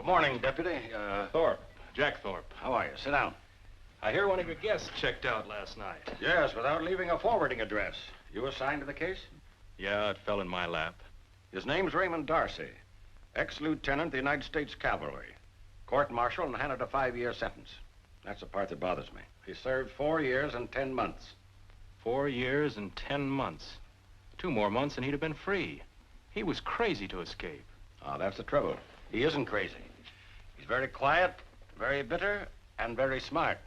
Morning, Deputy. Thorpe. Jack Thorpe. How are you? Sit down. I hear one of your guests checked out last night. Yes, without leaving a forwarding address. You assigned to the case? Yeah, it fell in my lap. His name's Raymond Darcy, ex-lieutenant of the United States Cavalry. Court-martialed and handed a 5-year sentence. That's the part that bothers me. He served 4 years and 10 months. 4 years and 10 months. 2 more months and he'd have been free. He was crazy to escape. Oh, that's the trouble. He isn't crazy. He's very quiet, very bitter, and very smart.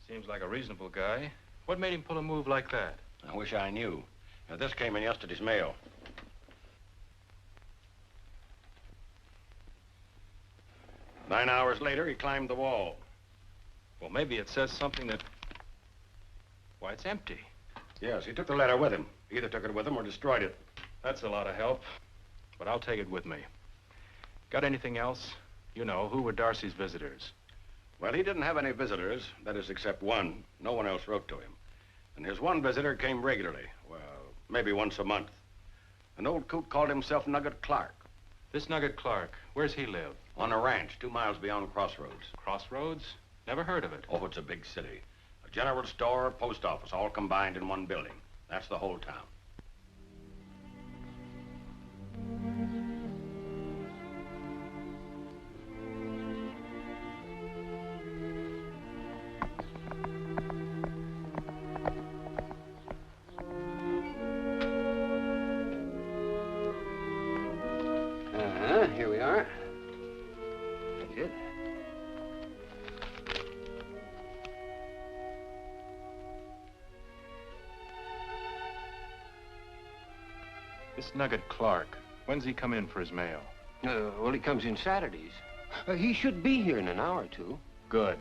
Seems like a reasonable guy. What made him pull a move like that? I wish I knew. Now, this came in yesterday's mail. Nine hours later, he climbed the wall. Well, maybe it says something that... Why, it's empty. Yes, he took the letter with him. Either took it with him or destroyed it. That's a lot of help, but I'll take it with me. Got anything else? You know, who were Darcy's visitors? Well, he didn't have any visitors, that is, except one. No one else wrote to him. And his one visitor came regularly. Well, maybe once a month. An old coot called himself Nugget Clark. This Nugget Clark, where's he live? On a ranch 2 miles beyond Crossroads. Crossroads? Never heard of it. Oh, it's a big city. A general store, post office, all combined in one building. That's the whole town. Here we are. That's it. This Nugget Clark, when's he come in for his mail? Well, he comes in Saturdays. He should be here in an hour or two. Good.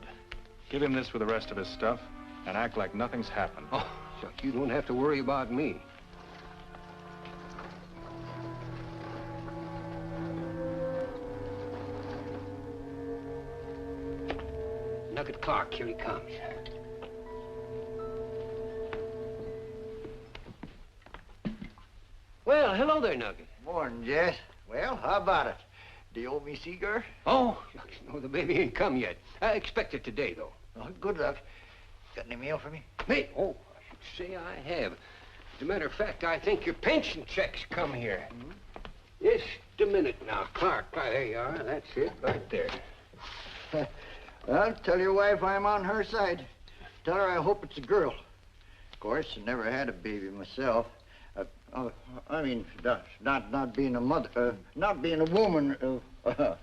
Give him this with the rest of his stuff and act like nothing's happened. Oh, so you don't have to worry about me. Nugget Clark, here he comes. Well, hello there, Nugget. Morning, Jess. Well, how about it? Do you owe me cigar? Oh, no, the baby ain't come yet. I expect it today, though. Oh, good luck. Got any mail for me? Me? Oh, I should say I have. As a matter of fact, I think your pension check's come here. Just a minute now, Clark. There you are. That's it, right there. Well, tell your wife I'm on her side. Tell her I hope it's a girl. Of course, I never had a baby myself. I mean, not being a mother, not being a woman. You know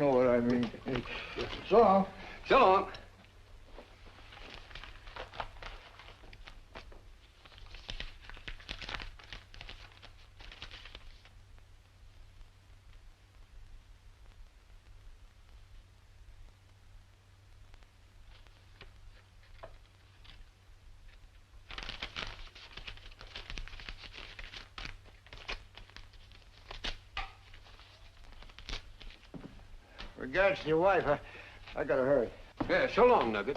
what I mean. So long. So long. Regards to your wife, I gotta hurry. Yeah, so long, Nugget.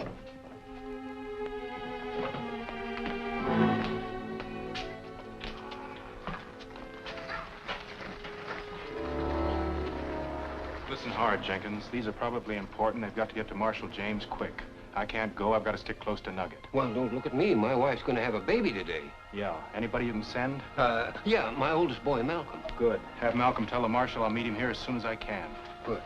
Listen hard, Jenkins. These are probably important. They've got to get to Marshal James quick. I can't go. I've got to stick close to Nugget. Well, don't look at me. My wife's gonna have a baby today. Yeah. Anybody you can send? Yeah, my oldest boy, Malcolm. Good. Have Malcolm tell the Marshal I'll meet him here as soon as I can. Good.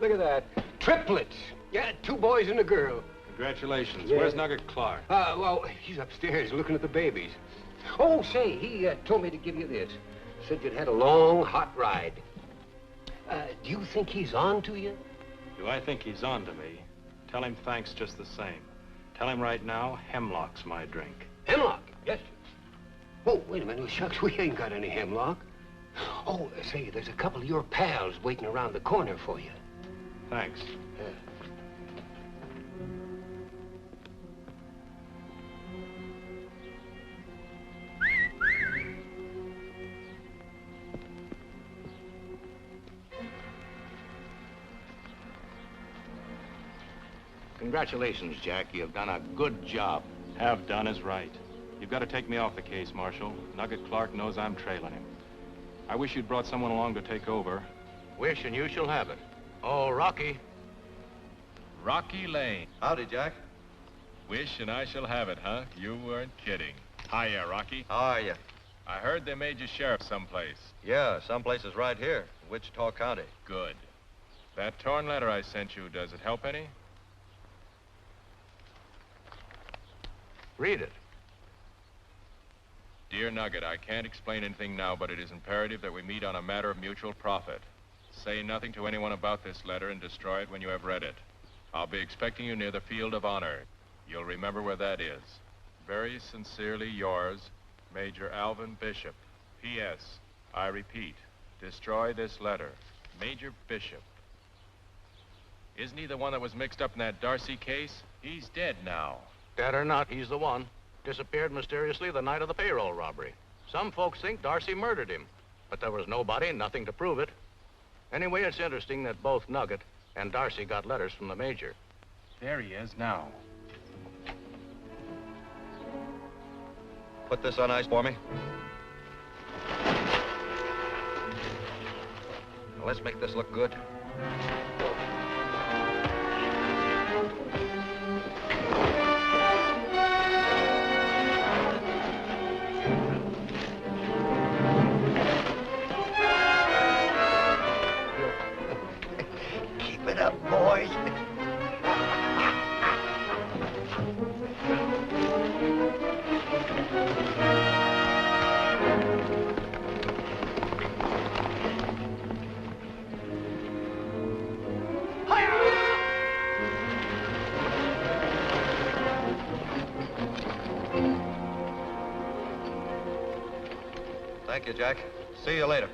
Look at that. Triplets. Yeah, 2 boys and a girl. Congratulations. Yeah. Where's Nugget Clark? Well, he's upstairs looking at the babies. Oh, say, he told me to give you this. Said you'd had a long, hot ride. Do you think he's on to you? Do I think he's on to me? Tell him thanks just the same. Tell him right now, hemlock's my drink. Hemlock? Yes, sir. Oh, wait a minute. Shucks, we ain't got any hemlock. Oh, say, there's a couple of your pals waiting around the corner for you. Thanks. Congratulations, Jack. You've done a good job. Have done is right. You've got to take me off the case, Marshal. Nugget Clark knows I'm trailing him. I wish you'd brought someone along to take over. Wish and you shall have it. Oh, Rocky. Rocky Lane. Howdy, Jack. Wish and I shall have it, huh? You weren't kidding. Hiya, Rocky. How are you? I heard they made you sheriff someplace. Yeah, someplace is right here, Wichita County. Good. That torn letter I sent you, does it help any? Read it. Dear Nugget, I can't explain anything now, but it is imperative that we meet on a matter of mutual profit. Say nothing to anyone about this letter and destroy it when you have read it. I'll be expecting you near the Field of Honor. You'll remember where that is. Very sincerely yours, Major Alvin Bishop. P.S. I repeat, destroy this letter. Major Bishop. Isn't he the one that was mixed up in that Darcy case? He's dead now. Dead or not, he's the one. Disappeared mysteriously the night of the payroll robbery. Some folks think Darcy murdered him, but there was nobody, nothing to prove it. Anyway, it's interesting that both Nugget and Darcy got letters from the Major. There he is now. Put this on ice for me. Now, let's make this look good. Keep it up, boys. Thank you, Jack. See you later.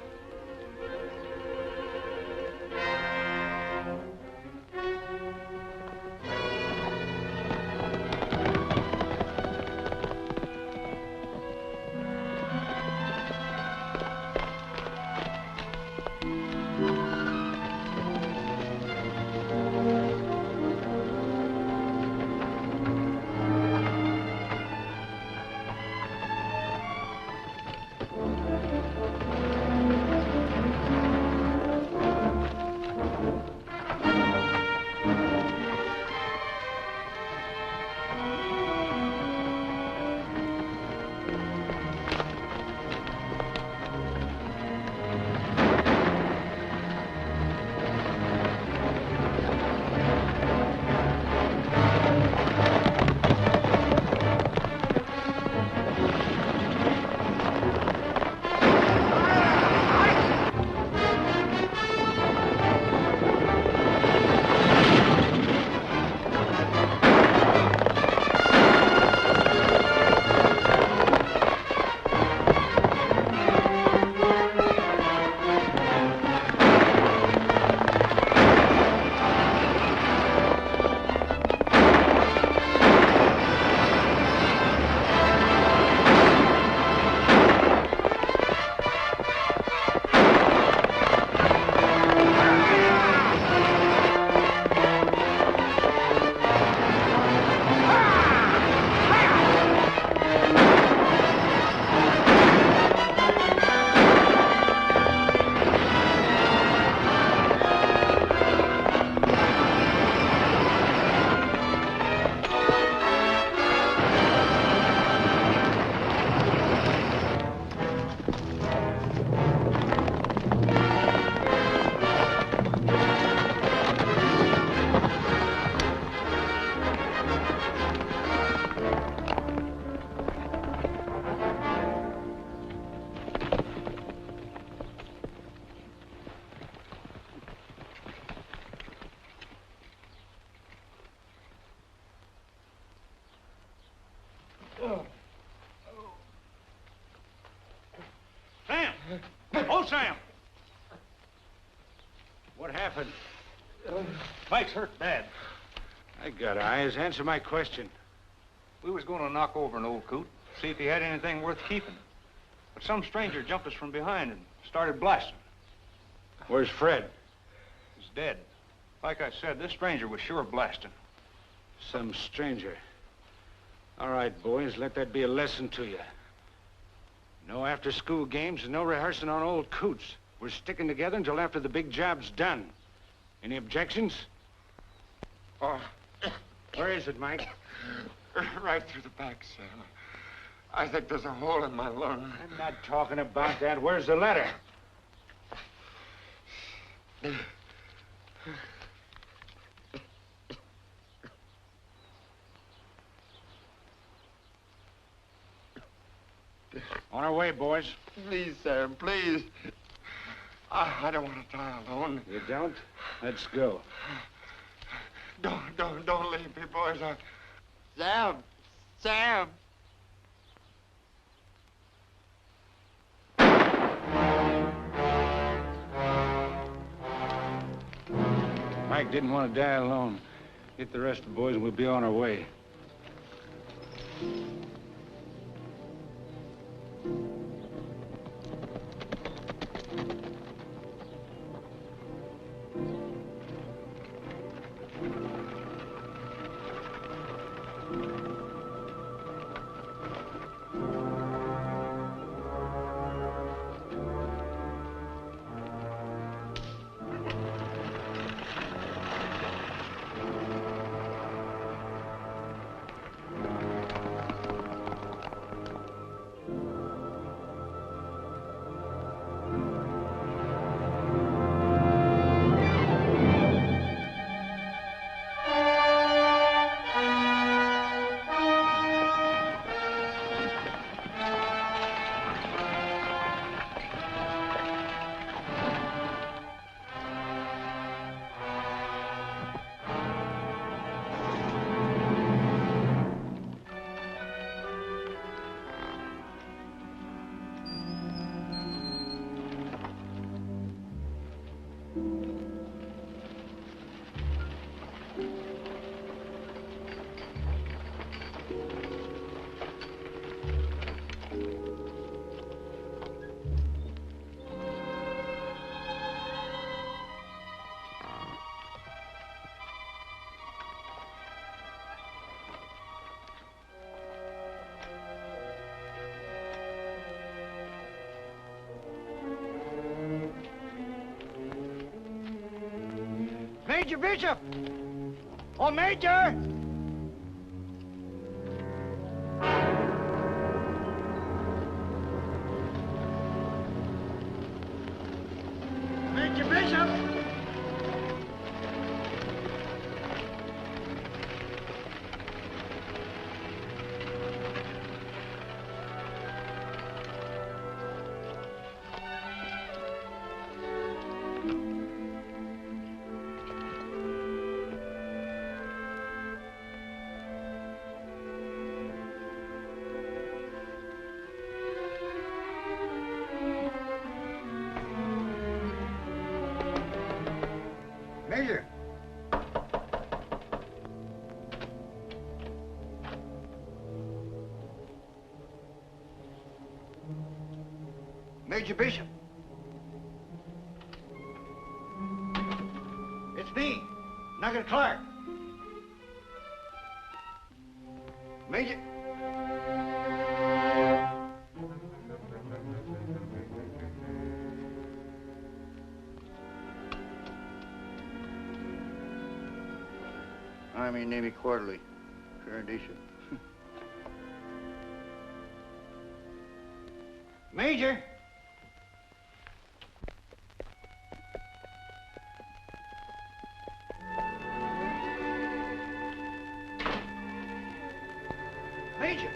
Hello, Sam. What happened? Mike's hurt bad. I got eyes. Answer my question. We was going to knock over an old coot, see if he had anything worth keeping. But some stranger jumped us from behind and started blasting. Where's Fred? He's dead. Like I said, this stranger was sure blasting. Some stranger. All right, boys, let that be a lesson to you. No after-school games and no rehearsing on old coots. We're sticking together until after the big job's done. Any objections? Oh, Where is it, Mike? right through the back, Sam. I think there's a hole in my lung. I'm not talking about that. Where's the letter? On our way, boys. Please, Sam, please. I don't want to die alone. You don't? Let's go. Don't leave me, boys. Sam. Mike didn't want to die alone. Get the rest of the boys and we'll be on our way. Major Bishop! Oh, Major! Major Bishop! Major! Major Bishop! It's me, Nugget Clark. Major... Army Navy Quarterly, current issue. Major! Major!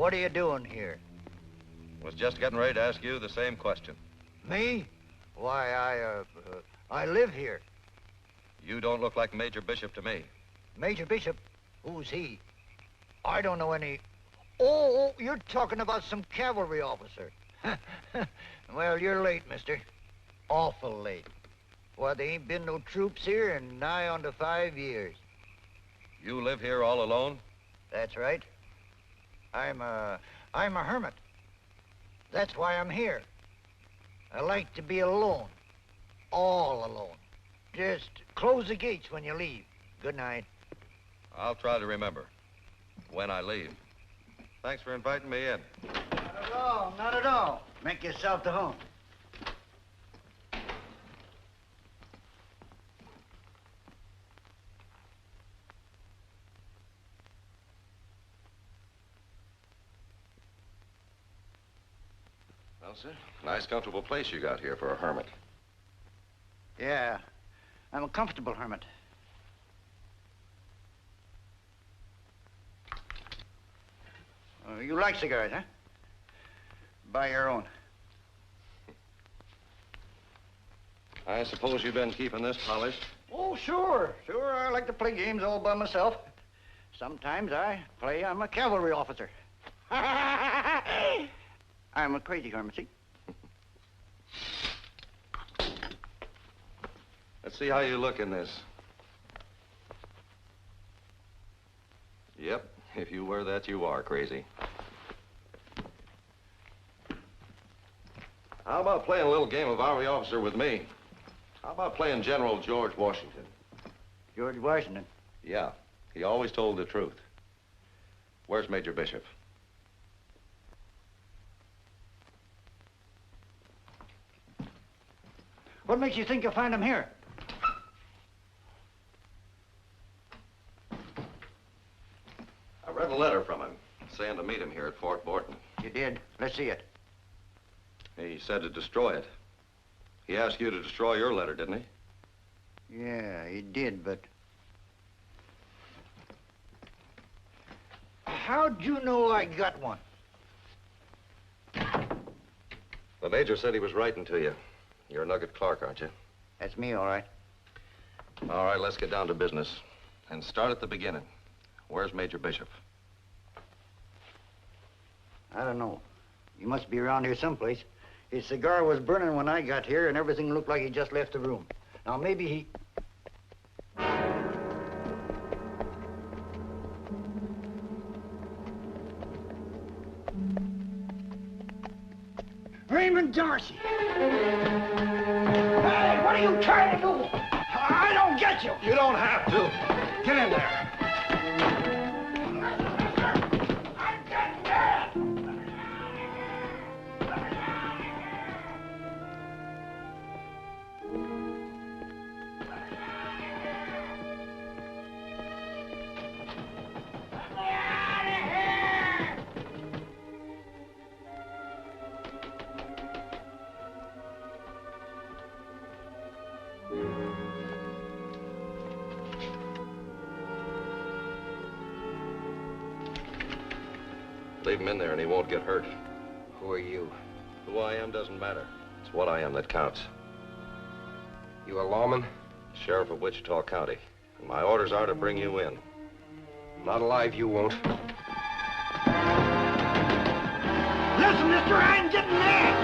What are you doing here? Was just getting ready to ask you the same question. Me? Why, I live here. You don't look like Major Bishop to me. Major Bishop? Who's he? I don't know any... Oh, you're talking about some cavalry officer. Well, you're late, mister. Awful late. Well, there ain't been no troops here in nigh on to 5 years. You live here all alone? That's right. I'm a hermit. That's why I'm here. I like to be alone. All alone. Just close the gates when you leave. Good night. I'll try to remember. When I leave. Thanks for inviting me in. Not at all, not at all. Make yourself to home. Well, sir, nice comfortable place you got here for a hermit. Yeah, I'm a comfortable hermit. You like cigars, huh? Buy your own. I suppose you've been keeping this polished? Oh, sure. Sure, I like to play games all by myself. Sometimes I'm a cavalry officer. I'm a crazy hermit, see? Let's see how you look in this. Yep, if you wear that, you are crazy. How about playing a little game of army officer with me? How about playing General George Washington? George Washington? Yeah, he always told the truth. Where's Major Bishop? What makes you think you'll find him here? I read a letter from him, saying to meet him here at Fort Borton. You did? Let's see it. He said to destroy it. He asked you to destroy your letter, didn't he? Yeah, he did, but... How'd you know I got one? The Major said he was writing to you. You're Nugget Clark, aren't you? That's me, all right. All right, let's get down to business. And start at the beginning. Where's Major Bishop? I don't know. He must be around here someplace. His cigar was burning when I got here, and everything looked like he just left the room. Now, maybe he... Raymond Darcy! Hey, what are you trying to do? I don't get you! You don't have to. Get in there. I'm getting mad! Leave him in there and he won't get hurt. Who are you? Who I am doesn't matter. It's what I am that counts. You a lawman? Sheriff of Wichita County. And my orders are to bring you in. Not alive, you won't. Listen, mister, I'm getting mad!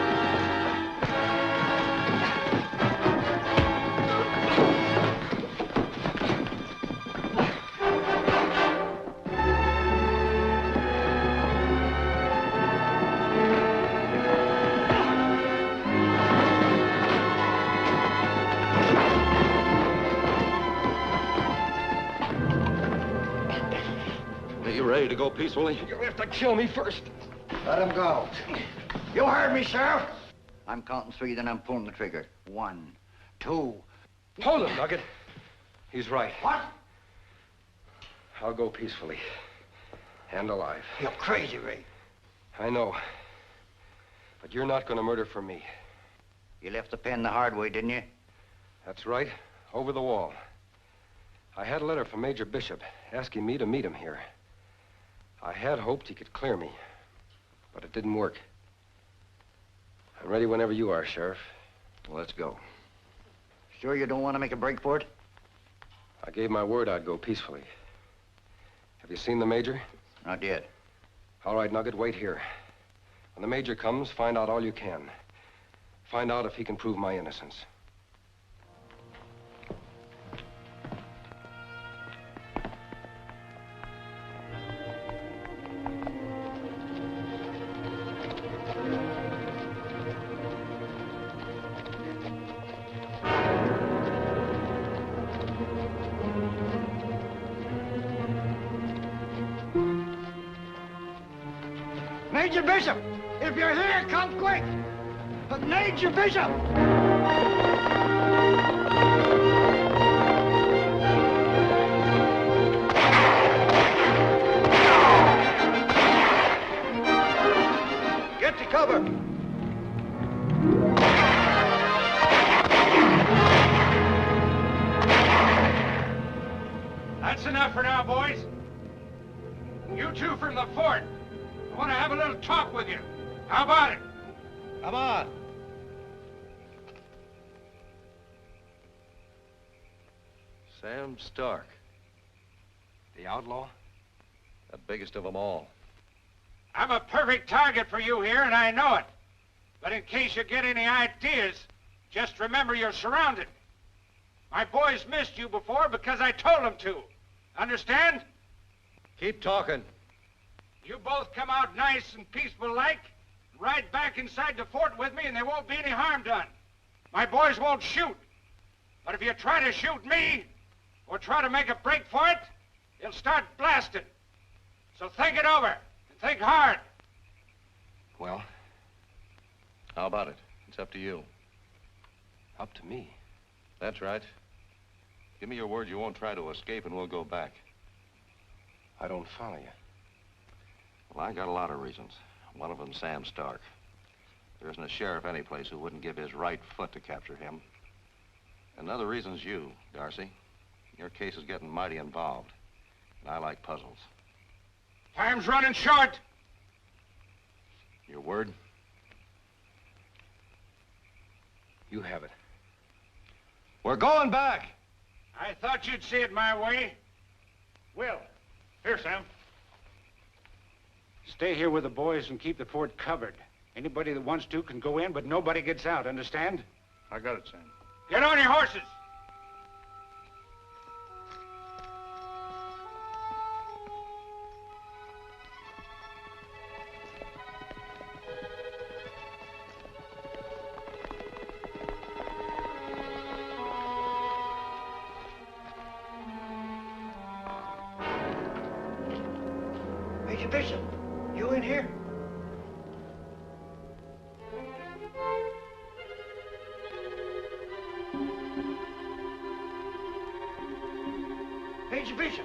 Are you ready to go peacefully? You'll have to kill me first. Let him go. You heard me, Sheriff. I'm counting 3, then I'm pulling the trigger. 1, 2. Hold him, Nugget. He's right. What? I'll go peacefully. And alive. You're crazy, Ray. I know. But you're not going to murder for me. You left the pen the hard way, didn't you? That's right. Over the wall. I had a letter from Major Bishop asking me to meet him here. I had hoped he could clear me. But it didn't work. I'm ready whenever you are, Sheriff. Well, let's go. Sure you don't want to make a break for it? I gave my word I'd go peacefully. Have you seen the Major? Not yet. All right, Nugget, wait here. When the Major comes, find out all you can. Find out if he can prove my innocence. Major Bishop! If you're here, come quick! Major Bishop! Get to cover! That's enough for now, boys. You two from the fort. I want to have a little talk with you. How about it? Come on. Sam Stark, The outlaw? the biggest of them all. I'm a perfect target for you here, and I know it. But in case you get any ideas, just remember you're surrounded. My boys missed you before because I told them to. Understand? Keep talking. You both come out nice and peaceful-like, ride back inside the fort with me, and there won't be any harm done. My boys won't shoot. But if you try to shoot me, or try to make a break for it, they'll start blasting. So think it over, and think hard. Well, How about it? It's up to you. up to me. That's right. Give me your word you won't try to escape and we'll go back. I don't follow you. Well, I got a lot of reasons. One of them, Sam Stark. There isn't a sheriff anyplace who wouldn't give his right foot to capture him. Another reason's you, Darcy. Your case is getting mighty involved, and I like puzzles. Time's running short. Your word? You have it. We're going back. I thought you'd see it my way. Will, here, Sam. Stay here with the boys and keep the fort covered. Anybody that wants to can go in, but nobody gets out, understand? I got it, Sam. Get on your horses. Major Bishop, you in here? Major Bishop!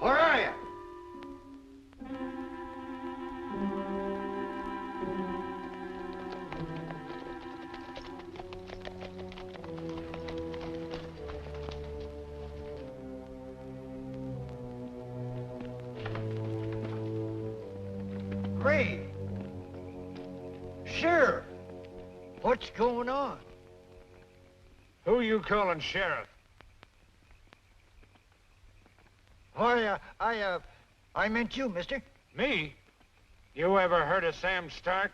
Where are you? Ray! Sheriff! What's going on? Who you calling sheriff? Why, I meant you, mister. Me? You ever heard of Sam Stark?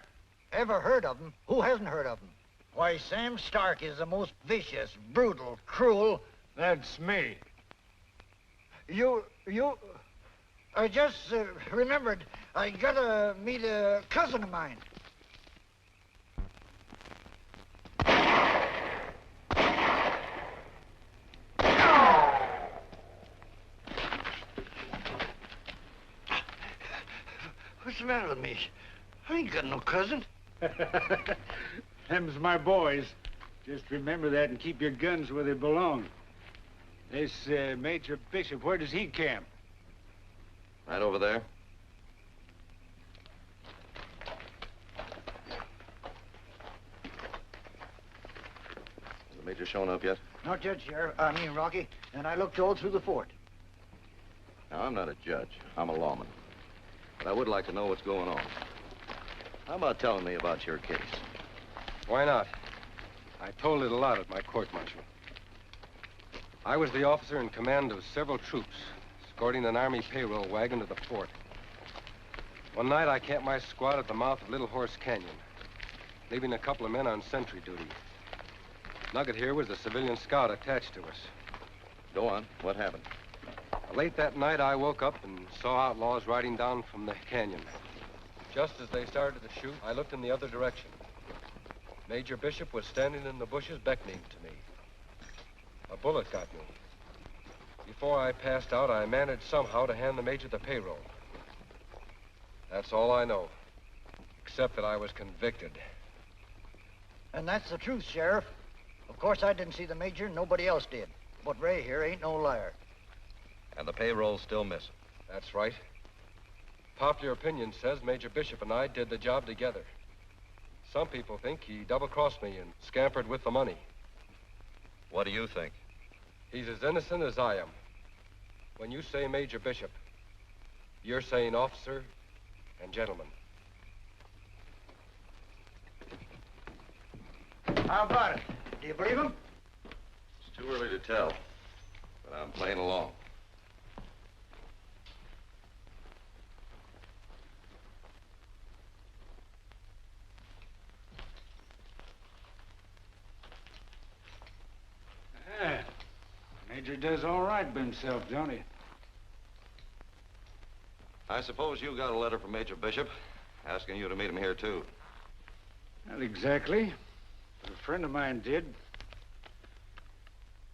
Ever heard of him? Who hasn't heard of him? Why, Sam Stark is the most vicious, brutal, cruel... That's me. I just remembered I gotta meet a cousin of mine. What's the matter with me? I ain't got no cousin. Them's my boys. Just remember that and keep your guns where they belong. This Major Bishop, where does he camp? Right over there. Has the Major shown up yet? Not yet, Sheriff. I mean, Rocky. And I looked all through the fort. All Now, I'm not a judge. I'm a lawman. But I would like to know what's going on. How about telling me about your case? Why not? I told it a lot at my court-martial. I was the officer in command of several troops, escorting an Army payroll wagon to the fort. One night, I camped my squad at the mouth of Little Horse Canyon, leaving a couple of men on sentry duty. Nugget here was a civilian scout attached to us. Go on. What happened? Late that night, I woke up and saw outlaws riding down from the canyon. Just as they started to shoot, I looked in the other direction. Major Bishop was standing in the bushes beckoning to me. A bullet got me. Before I passed out, I managed somehow to hand the Major the payroll. That's all I know, except that I was convicted. And that's the truth, Sheriff. Of course, I didn't see the Major, and nobody else did. But Ray here ain't no liar. And the payroll's still missing. That's right. Popular opinion says Major Bishop and I did the job together. Some people think he double-crossed me and scampered with the money. What do you think? He's as innocent as I am. When you say Major Bishop, you're saying officer and gentleman. How about it? Do you believe him? It's too early to tell, but I'm playing along. Yeah. Major does all right by himself, don't he? I suppose you got a letter from Major Bishop asking you to meet him here, too. Not exactly. But a friend of mine did.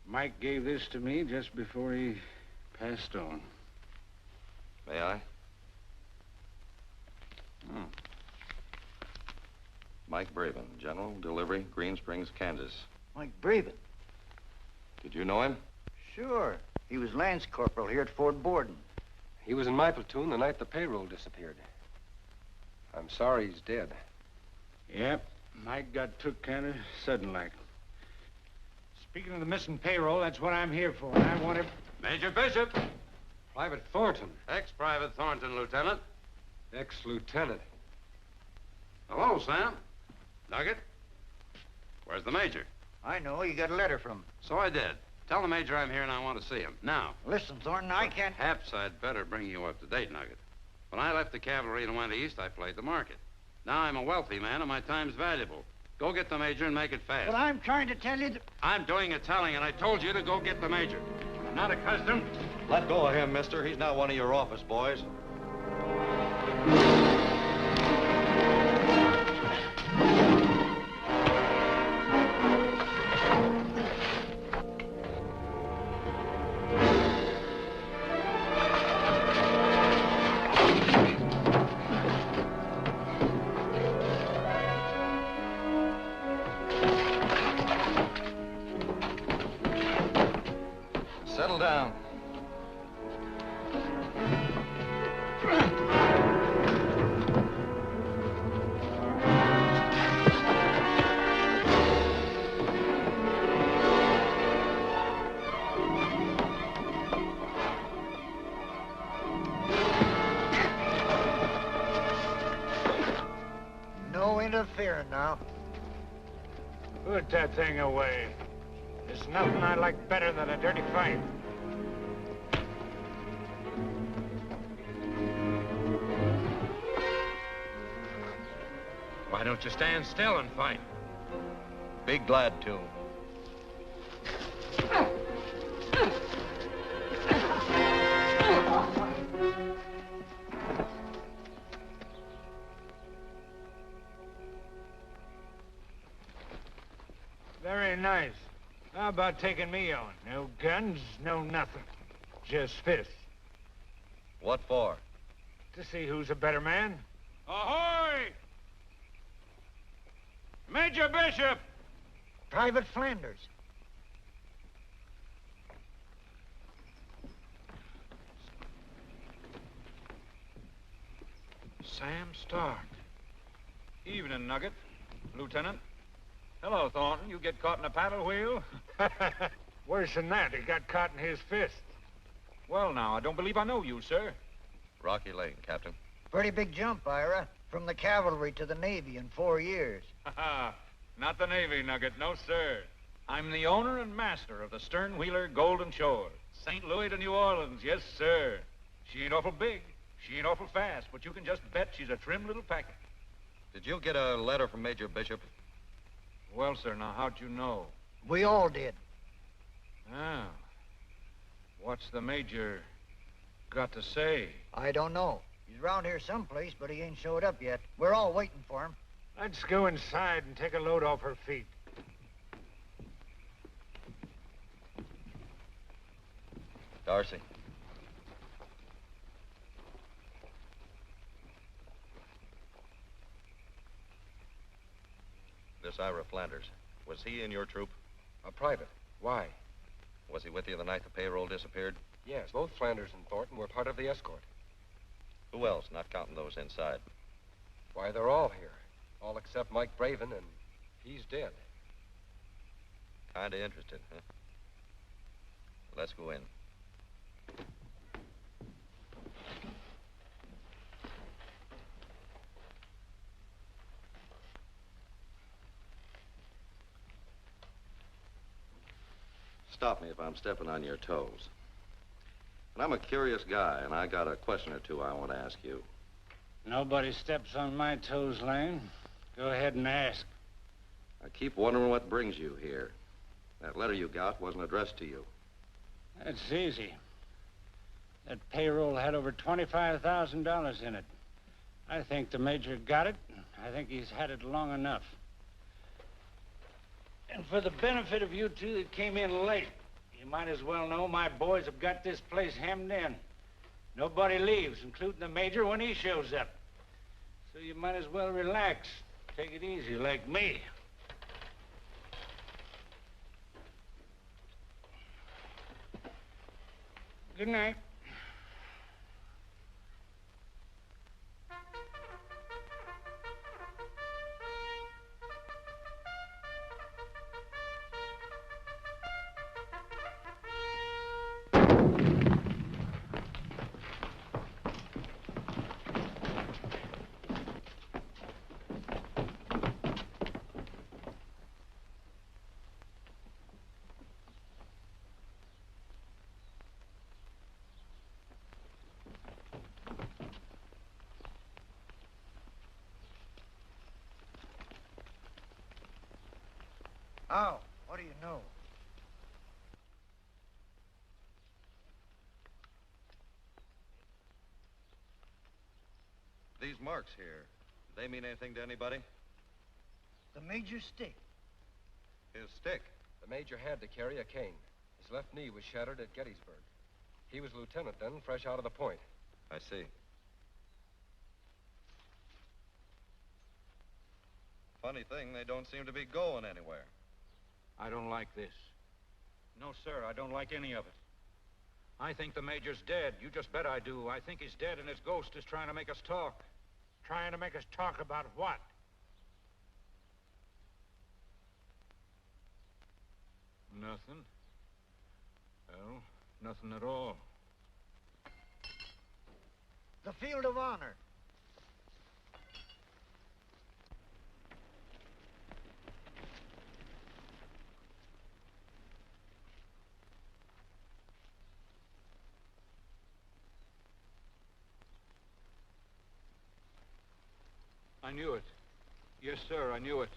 Mike gave this to me just before he passed on. May I? Mike Braven, General Delivery, Green Springs, Kansas. Mike Braven? Did you know him? Sure. He was Lance Corporal here at Fort Borden. He was in my platoon the night the payroll disappeared. I'm sorry he's dead. Yep. Mike got took kind of sudden-like. Speaking of the missing payroll, that's what I'm here for. I want him... Major Bishop. Private Thornton. Ex-Private Thornton, Lieutenant. Ex-lieutenant. Hello, Sam. Nugget. Where's the Major? I know. You got a letter from him. So I did. Tell the Major I'm here and I want to see him. Now. Listen, Thornton, I can't... Perhaps I'd better bring you up to date, Nugget. When I left the cavalry and went east, I played the market. Now I'm a wealthy man and my time's valuable. Go get the Major and make it fast. But I'm trying to tell you that... I'm doing a telling, and I told you to go get the Major. I'm not accustomed. Let go of him, mister. He's not one of your office boys. Settle down. No interfering now. Put that thing away. There's nothing I like better than a dirty fight. Why don't you stand still and fight? Be glad to. Very nice. How about taking me on? No guns, no nothing. Just fists. What for? To see who's a better man. Ahoy! Major Bishop! Private Flanders. Sam Stark. Evening, Nugget. Lieutenant. Hello, Thornton. You get caught in a paddle wheel? Worse than that, he got caught in his fist. Well, now, I don't believe I know you, sir. Rocky Lane, Captain. Pretty big jump, Ira. From the cavalry to the Navy in 4 years. Ha Not the Navy, Nugget. No, sir. I'm the owner and master of the Sternwheeler Golden Shore. St. Louis to New Orleans, yes, sir. She ain't awful big. She ain't awful fast, but you can just bet she's a trim little packet. Did you get a letter from Major Bishop? Well, sir, now, how'd you know? We all did. Ah. What's the Major got to say? I don't know. He's around here someplace, but he ain't showed up yet. We're all waiting for him. Let's go inside and take a load off her feet. Darcy. This Ira Flanders, was he in your troop? A private. Why? Was he with you the night the payroll disappeared? Yes, both Flanders and Thornton were part of the escort. Who else, not counting those inside? Why, they're all here. All except Mike Braven, and he's dead. Kinda interested, huh? Let's go in. Stop me if I'm stepping on your toes. And I'm a curious guy, and I got a question or two I want to ask you. Nobody steps on my toes, Lane. Go ahead and ask. I keep wondering what brings you here. That letter you got wasn't addressed to you. That's easy. That payroll had over $25,000 in it. I think the Major got it. I think he's had it long enough. And for the benefit of you two that came in late, you might as well know my boys have got this place hemmed in. Nobody leaves, including the Major, when he shows up. So you might as well relax. Take it easy, like me. Good night. Oh, what do you know? These marks here, they mean anything to anybody? The Major's stick. His stick? The Major had to carry a cane. His left knee was shattered at Gettysburg. He was lieutenant then, fresh out of the point. I see. Funny thing, they don't seem to be going anywhere. I don't like this. No, sir, I don't like any of it. I think the Major's dead. You just bet I do. I think he's dead, and his ghost is trying to make us talk. Trying to make us talk about what? Nothing. Well, nothing at all. The Field of Honor. I knew it. Yes, sir, I knew it.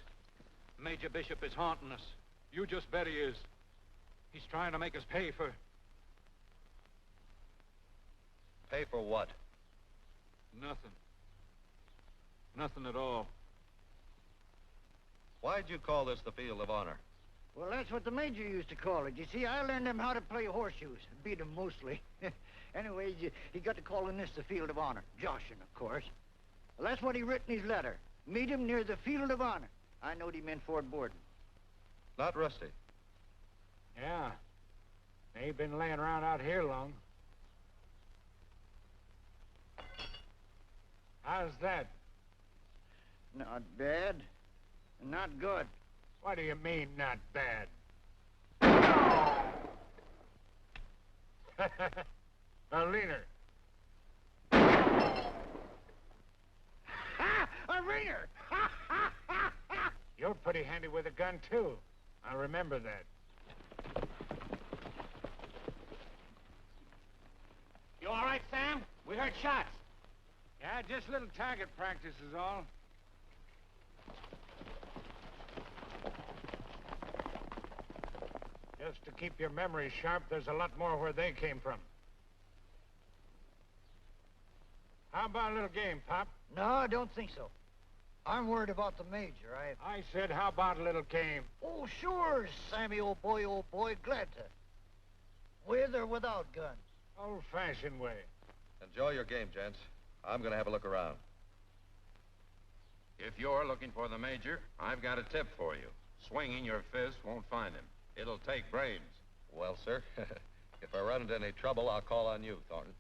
Major Bishop is haunting us. You just bet he is. He's trying to make us pay for... Pay for what? Nothing. Nothing at all. Why'd you call this the Field of Honor? Well, that's what the Major used to call it. You see, I learned him how to play horseshoes. Beat him mostly. Anyway, he got to calling this the Field of Honor. Joshing, of course. Well, that's what he writ in his letter. Meet him near the Field of Honor. I knowed he meant Fort Borden. Not Rusty. Yeah. They ain't been laying around out here long. How's that? Not bad. Not good. What do you mean, not bad? Now, leaner. A ringer! You're pretty handy with a gun, too. I'll remember that. You all right, Sam? We heard shots. Yeah, just little target practice is all. Just to keep your memory sharp, there's a lot more where they came from. How about a little game, Pop? No, I don't think so. I'm worried about the Major. I said, how about a little game? Oh, sure, Sammy, old boy, glad to. With or without guns? Old-fashioned way. Enjoy your game, gents. I'm going to have a look around. If you're looking for the Major, I've got a tip for you. Swinging your fist won't find him. It'll take brains. Well, sir, if I run into any trouble, I'll call on you, Thornton.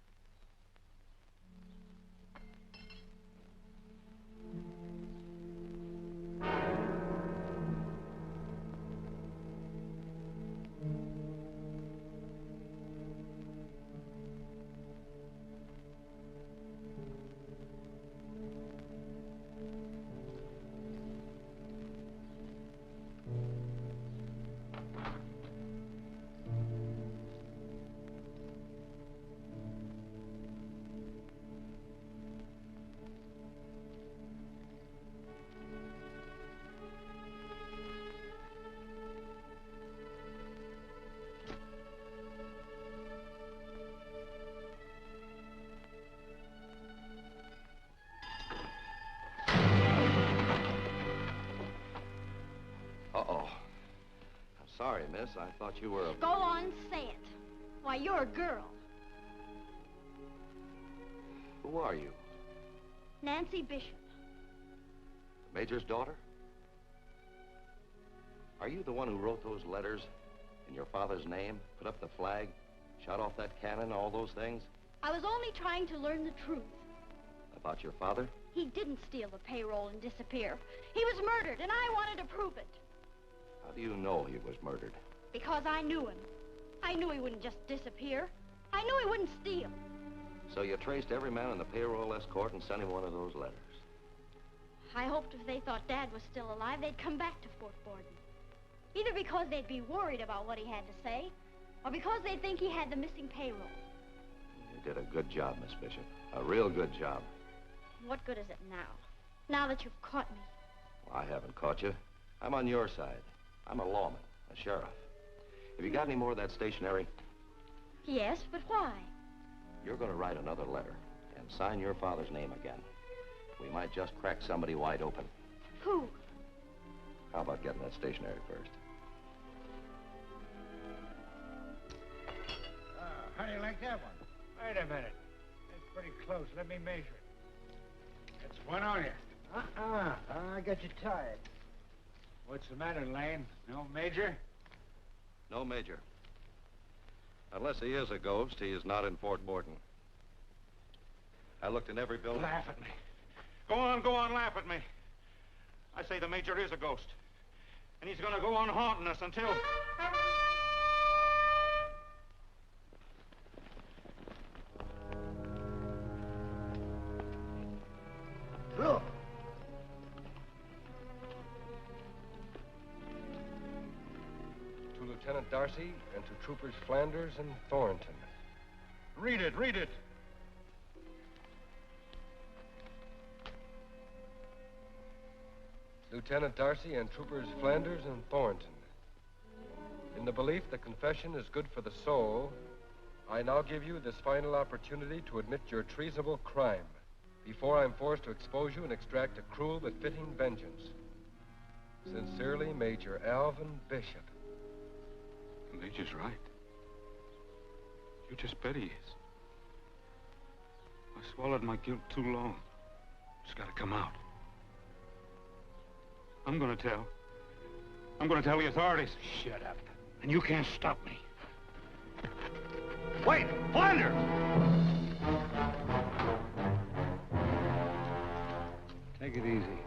Uh-oh. I'm sorry, miss. I thought you were a... Go on, say it. Why, you're a girl. Who are you? Nancy Bishop. The Major's daughter? Are you the one who wrote those letters in your father's name, put up the flag, shot off that cannon, all those things? I was only trying to learn the truth. About your father? He didn't steal the payroll and disappear. He was murdered, and I wanted to prove it. How do you know he was murdered? Because I knew him. I knew he wouldn't just disappear. I knew he wouldn't steal. So you traced every man in the payroll escort and sent him one of those letters. I hoped if they thought Dad was still alive, they'd come back to Fort Borden. Either because they'd be worried about what he had to say, or because they'd think he had the missing payroll. You did a good job, Miss Bishop. A real good job. What good is it now? Now that you've caught me? Well, I haven't caught you. I'm on your side. I'm a lawman, a sheriff. Have you got any more of that stationery? Yes, but why? You're going to write another letter and sign your father's name again. We might just crack somebody wide open. Who? How about getting that stationery first? How do you like that one? Wait a minute. That's pretty close. Let me measure it. That's one on you. I got you tied. What's the matter, Lane? No Major? No, Major. Unless he is a ghost, he is not in Fort Borden. I looked in every building. Laugh at me. Go on, laugh at me. I say the Major is a ghost. And he's going to go on haunting us until... Look. To Lieutenant Darcy and to Troopers Flanders and Thornton. Read it. Lieutenant Darcy and Troopers Flanders and Thornton. In the belief that confession is good for the soul, I now give you this final opportunity to admit your treasonable crime before I'm forced to expose you and extract a cruel but fitting vengeance. Sincerely, Major Alvin Bishop. The Major's right. You just bet he is. I swallowed my guilt too long. It's got to come out. I'm going to tell. I'm going to tell the authorities. Shut up. And you can't stop me. Wait! Flanders! Take it easy.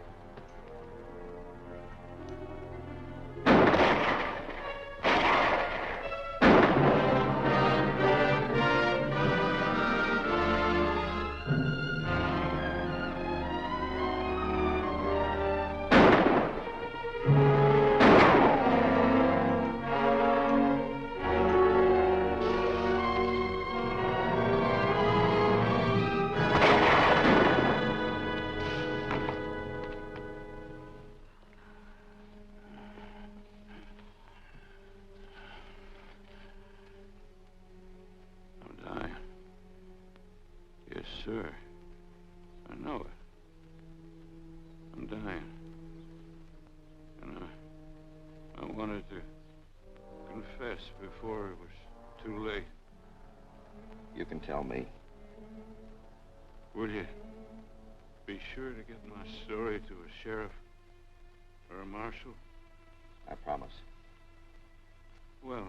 sir. I know it. I'm dying. And I wanted to confess before it was too late. You can tell me. Will you be sure to get my story to a sheriff or a marshal? I promise. Well,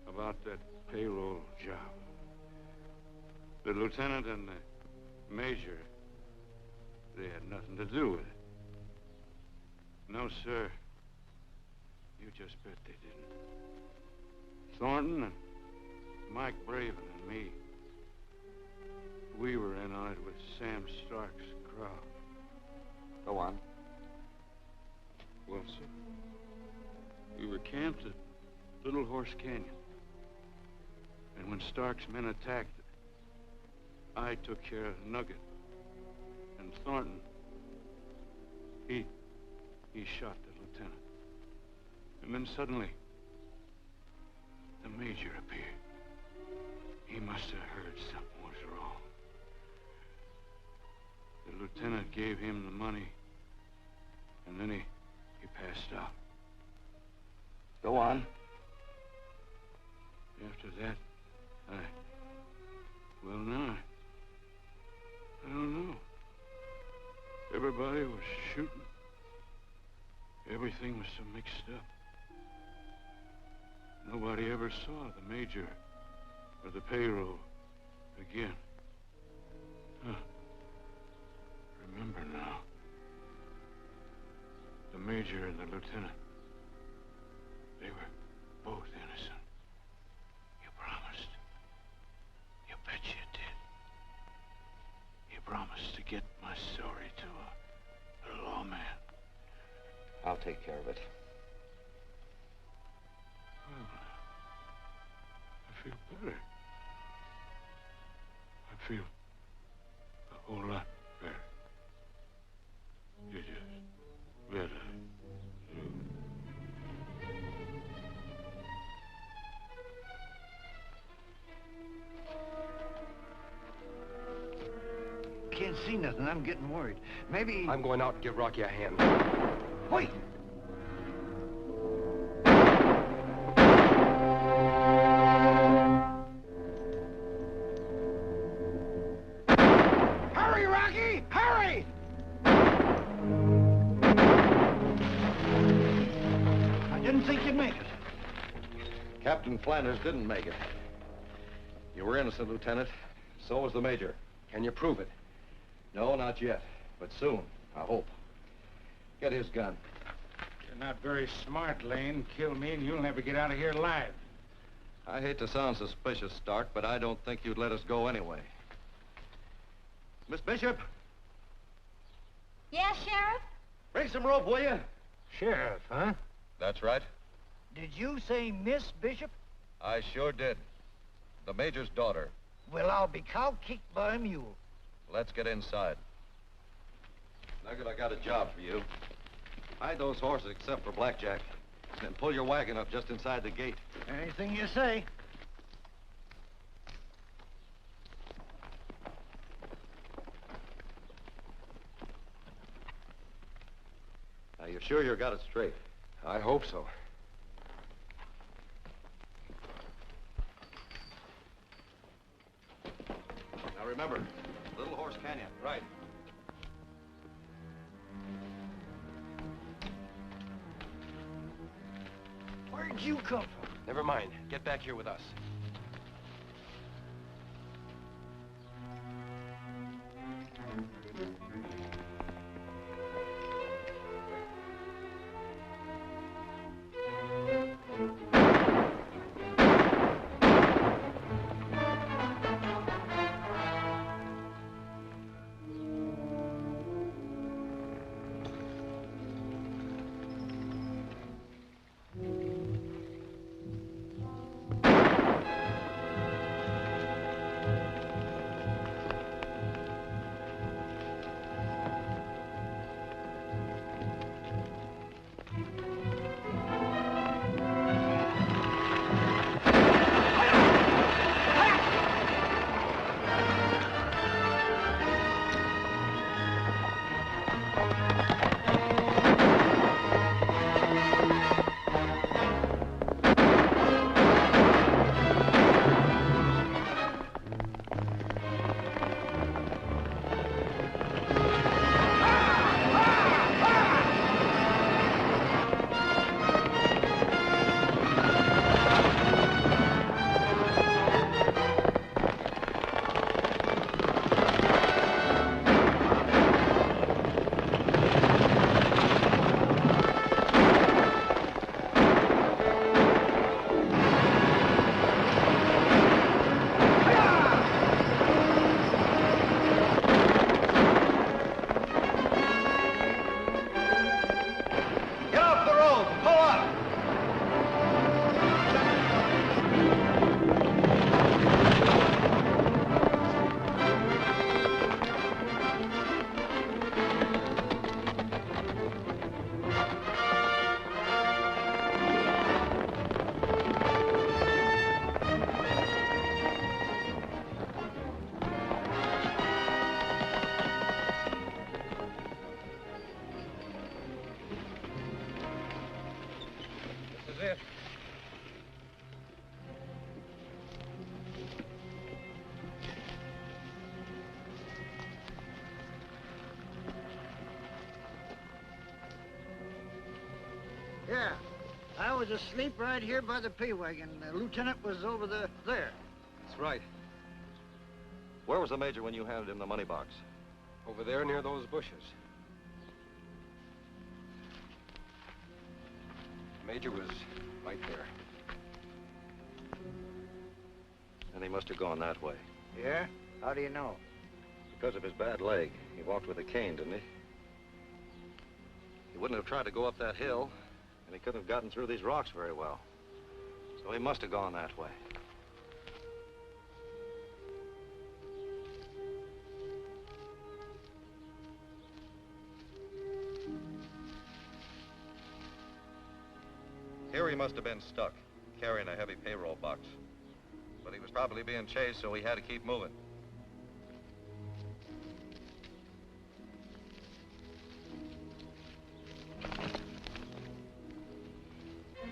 about that payroll job. The lieutenant and the major, they had nothing to do with it. No, sir. You just bet they didn't. Thornton and Mike Braven and me, we were in on it with Sam Stark's crowd. Go on. Well, sir, we were camped at Little Horse Canyon. And when Stark's men attacked it, I took care of Nugget. And Thornton, he shot the lieutenant. And then suddenly, the major appeared. He must have heard something was wrong. The lieutenant gave him the money, and then he passed out. Go on. After that, well, now, I don't know. Everybody was shooting. Everything was so mixed up. Nobody ever saw the major or the payroll again. Huh. Remember now, the major and the lieutenant, they were both innocent. You promised. You bet you did. You promised to get my story to a lawman. I'll take care of it. Well, I feel better. I feel a whole lot better. You just better. Can't see nothing. I'm getting worried. Maybe... I'm going out and give Rocky a hand. Wait! Hurry, Rocky! Hurry! I didn't think you'd make it. Captain Flanders didn't make it. You were innocent, Lieutenant. So was the Major. Can you prove it? No, not yet. But soon, I hope. Get his gun. You're not very smart, Lane. Kill me and you'll never get out of here alive. I hate to sound suspicious, Stark, but I don't think you'd let us go anyway. Miss Bishop, Yes, Sheriff? bring some rope, will you? Sheriff, huh? That's right. Did you say Miss Bishop? I sure did. The Major's daughter. Well, I'll be cow-kicked by a mule. Let's get inside. Nugget, I got a job for you. Hide those horses except for Blackjack. And pull your wagon up just inside the gate. Anything you say. Now, you're sure you got it straight? I hope so. Now, remember, Little Horse Canyon. Right. Where'd you come from? Never mind. Get back here with us. Yeah. I was asleep right here by the pay wagon. The lieutenant was over there. That's right. Where was the major when you handed him the money box? Over there near those bushes. The major was right there. And he must have gone that way. Yeah? How do you know? Because of his bad leg. He walked with a cane, didn't he? He wouldn't have tried to go up that hill, and he couldn't have gotten through these rocks very well. So he must have gone that way. Here he must have been stuck, carrying a heavy payroll box. But he was probably being chased, so he had to keep moving.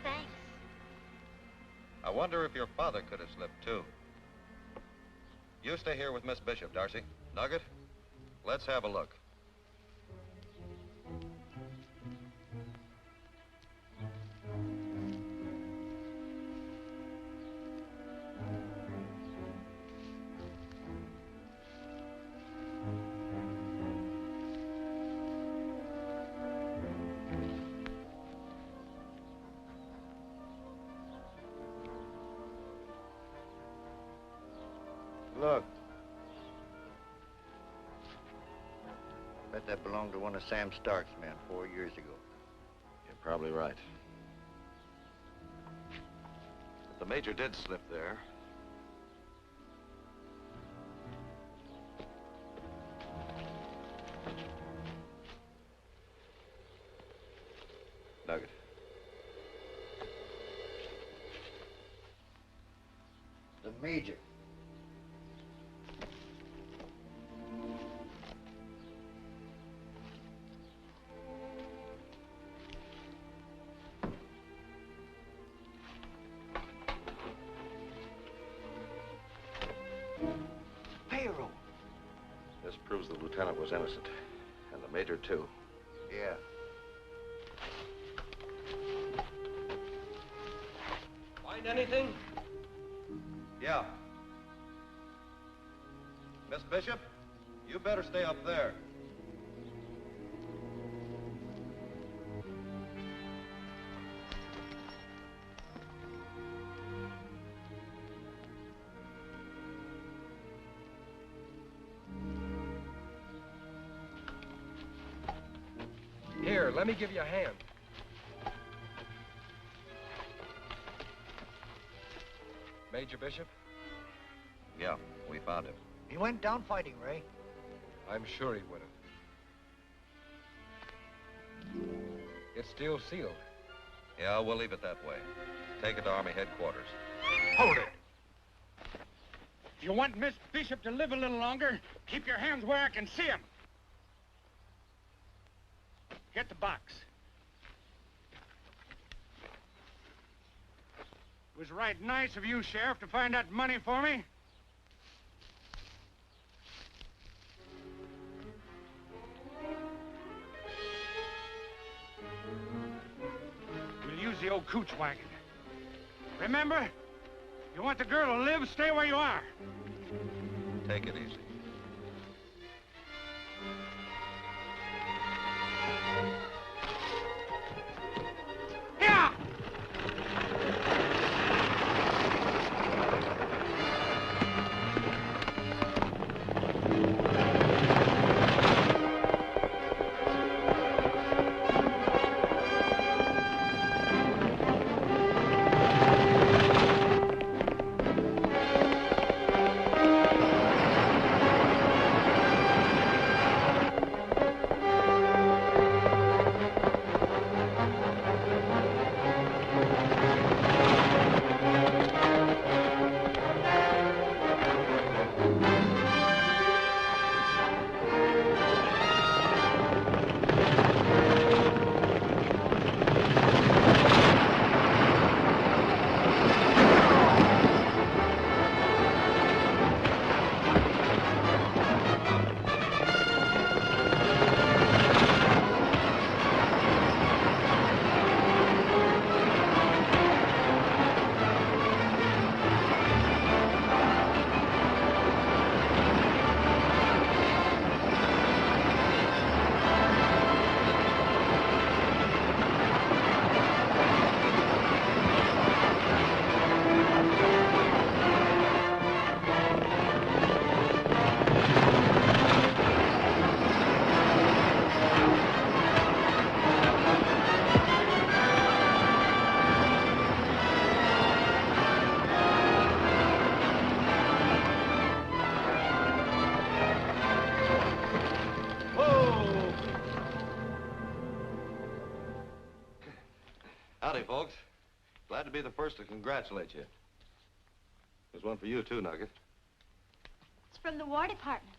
Thanks. I wonder if your father could have slipped, too. You stay here with Miss Bishop, Darcy. Nugget, let's have a look. Look. Bet that belonged to one of Sam Stark's men 4 years ago. You're probably right. But the major did slip there. Nugget. The major. Payroll. This proves the lieutenant was innocent. And the major, too. Yeah. Find anything? Yeah. Miss Bishop, you better stay up there. Here, let me give you a hand. Major Bishop? Yeah, we found him. He went down fighting, Ray. I'm sure he would have. It's still sealed. Yeah, we'll leave it that way. Take it to Army headquarters. Hold it. If you want Miss Bishop to live a little longer, keep your hands where I can see them. Get the box. It was right nice of you, Sheriff, to find that money for me. We'll use the old cooch wagon. Remember, you want the girl to live, stay where you are. Take it easy. Yeah! Howdy, folks. Glad to be the first to congratulate you. There's one for you, too, Nugget. It's from the War Department.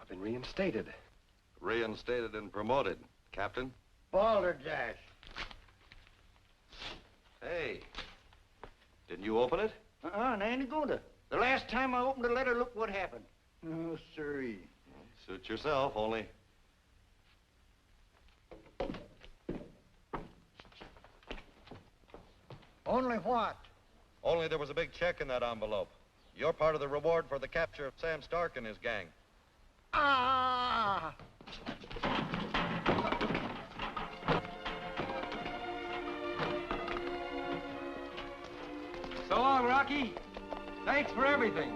I've been reinstated. Reinstated and promoted, Captain. Balderdash. Hey, didn't you open it? And I ain't going to. The last time I opened a letter, look what happened. Oh, sirree. Suit yourself, only... Only what? Only there was a big check in that envelope. You're part of the reward for the capture of Sam Stark and his gang. Ah! So long, Rocky. Thanks for everything.